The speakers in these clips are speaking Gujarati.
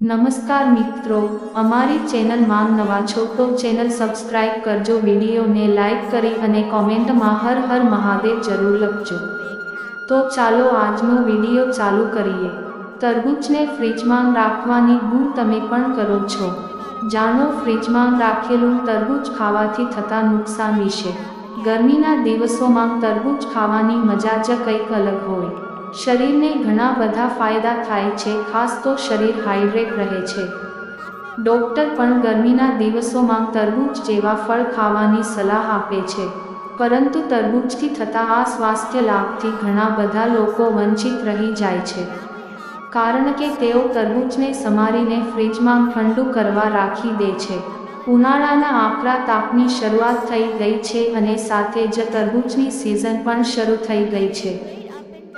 નમસ્કાર મિત્રો, અમારી ચેનલમાં નવા છો તો ચેનલ સબસ્ક્રાઇબ કરજો, વિડીયોને લાઇક કરી અને કોમેન્ટમાં હર હર મહાદેવ જરૂર લખજો। તો ચાલો આજનો વિડીયો ચાલુ કરીએ। તરબૂચને ફ્રીજમાં રાખવાની ભૂલ તમે પણ કરો છો? જાણો ફ્રીજમાં રાખેલું તરબૂચ ખાવાથી થતા નુકસાન વિશે। ગરમીના દિવસોમાં તરબૂચ ખાવાની મજા જ કંઈક અલગ હોય। શરીરને ઘણા બધા ફાયદા થાય છે, ખાસ તો શરીર હાઇડ્રેટ રહે છે। ડૉક્ટર પણ ગરમીના દિવસોમાં તરબૂચ જેવા ફળ ખાવાની સલાહ આપે છે, પરંતુ તરબૂચથી થતા આ સ્વાસ્થ્ય લાભથી ઘણા બધા લોકો વંચિત રહી જાય છે, કારણ કે તેઓ તરબૂચને સમારીને ફ્રીજમાં ઠંડુ કરવા રાખી દે છે। ઉનાળાના આકરા તાપની શરૂઆત થઈ ગઈ છે અને સાથે જ તરબૂચની સિઝન પણ શરૂ થઈ ગઈ છે।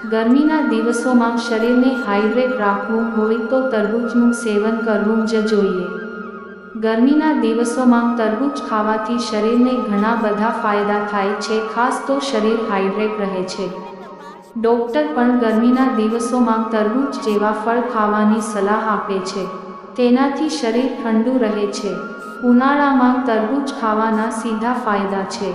ગરમીના દિવસોમાં શરીરને હાઇડ્રેટ રાખવું હોય તો તરબૂચનું સેવન કરવું જ જોઈએ। ગરમીના દિવસોમાં તરબૂચ ખાવાથી શરીરને ઘણા બધા ફાયદા થાય છે, ખાસ તો શરીર હાઇડ્રેટ રહે છે। ડૉક્ટર પણ ગરમીના દિવસોમાં તરબૂચ જેવા ફળ ખાવાની સલાહ આપે છે, તેનાથી શરીર ઠંડુ રહે છે। ઉનાળામાં તરબૂચ ખાવાના સીધા ફાયદા છે,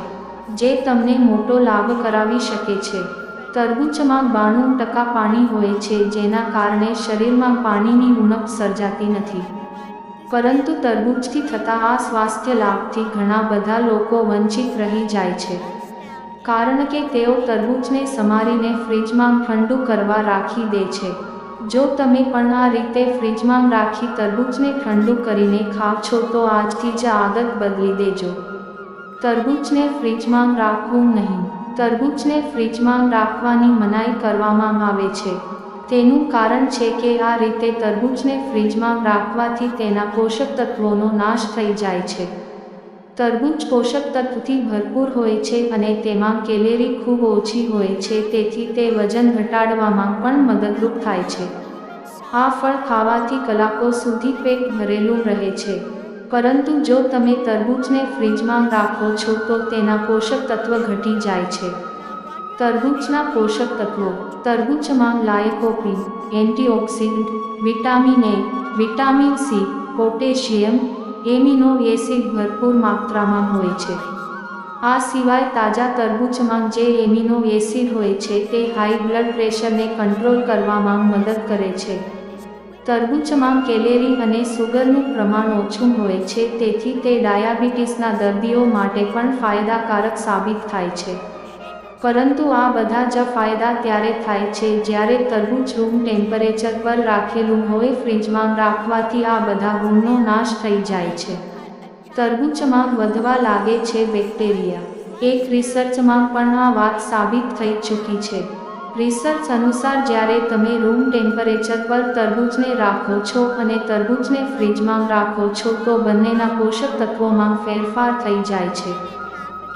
જે તમને મોટો લાભ કરાવી શકે છે। તરબૂચમાં 92% પાણી હોય છે, જેના કારણે શરીરમાં પાણીની ઉણપ સર્જાતી નથી, પરંતુ તરબૂચથી થતા આ સ્વાસ્થ્ય લાભથી ઘણા બધા લોકો વંચિત રહી જાય છે, કારણ કે તેઓ તરબૂચને સમારીને ફ્રીજમાં ઠંડુ કરવા રાખી દે છે। જો તમે પણ આ રીતે ફ્રીજમાં રાખી તરબૂચને ઠંડુ કરીને ખાવ છો તો આજથી જ આદત બદલી દેજો। તરબૂચને ફ્રીજમાં રાખવું નહીં। તરબૂચને ફ્રીજમાં રાખવાની મનાઈ કરવામાં આવે છે, તેનું કારણ છે કે આ રીતે તરબૂચને ફ્રીજમાં રાખવાથી તેના પોષક તત્વોનો નાશ થઈ જાય છે। તરબૂચ પોષક તત્વથી ભરપૂર હોય છે અને તેમાં કેલેરી ખૂબ ઓછી હોય છે, તેથી તે વજન ઘટાડવામાં પણ મદદરૂપ થાય છે। આ ફળ ખાવાથી કલાકો સુધી પેટ ભરેલું રહે છે, પરંતુ જો તમે તરબૂચને ફ્રીજમાં રાખો છો તો તેના પોષક તત્વ ઘટી જાય છે। તરબૂચના પોષક તત્વો: તરબૂચમાં lycopene, antioxidant, vitamin A, vitamin C, potassium, amino acid ભરપૂર માત્રામાં હોય છે। આ સિવાય તાજા તરબૂચમાં જે એમિનો એસિડ હોય છે તે હાઈ બ્લડ પ્રેશરને કંટ્રોલ કરવામાં મદદ કરે છે। તરબૂચમાં કેલેરી અને સુગરનું પ્રમાણ ઓછું હોય છે, તેથી તે ડાયાબિટીસના દર્દીઓ માટે પણ ફાયદાકારક સાબિત થાય છે। પરંતુ આ બધા જ ફાયદા ત્યારે થાય છે જ્યારે તરબૂચ રૂમ ટેમ્પરેચર પર રાખેલું હોય। ફ્રીજમાં રાખવાથી આ બધા ગુણનો નાશ થઈ જાય છે। તરબૂચમાં વધવા લાગે છે બેક્ટેરિયા। એક રિસર્ચમાં પણ આ વાત સાબિત થઈ ચૂકી છે। રિસર્ચ અનુસાર જ્યારે તમે રૂમ ટેમ્પરેચર પર તરબૂચને રાખો છો અને તરબૂચને ફ્રીજમાં રાખો છો તો બંનેના પોષક તત્વોમાં ફેરફાર થઈ જાય છે।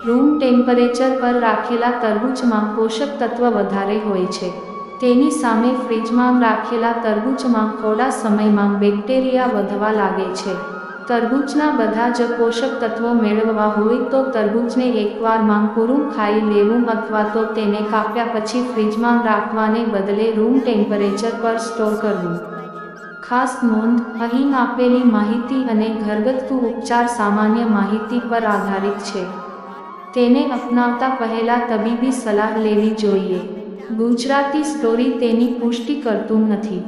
રૂમ ટેમ્પરેચર પર રાખેલા તરબૂચમાં પોષક તત્વ વધારે હોય છે, તેની સામે ફ્રીજમાં રાખેલા તરબૂચમાં થોડા સમયમાં બેક્ટેરિયા વધવા લાગે છે। તરબૂચના બધા જ પોષક તત્વો મેળવવા હોય તો તરબૂચને એકવારમાં પૂરું ખાઈ લેવું અથવા તો તેને કાપ્યા પછી ફ્રીજમાં રાખવાને બદલે રૂમ ટેમ્પરેચર પર સ્ટોર કરવું। ખાસ નોંધ: અહીં આપેલી માહિતી અને ઘરગથ્થુ ઉપચાર સામાન્ય માહિતી પર આધારિત છે, તેને અપનાવતા પહેલા તબીબી સલાહ લેવી જોઈએ। ગુજરાતી સ્ટોરી તેની પુષ્ટિ કરતું નથી।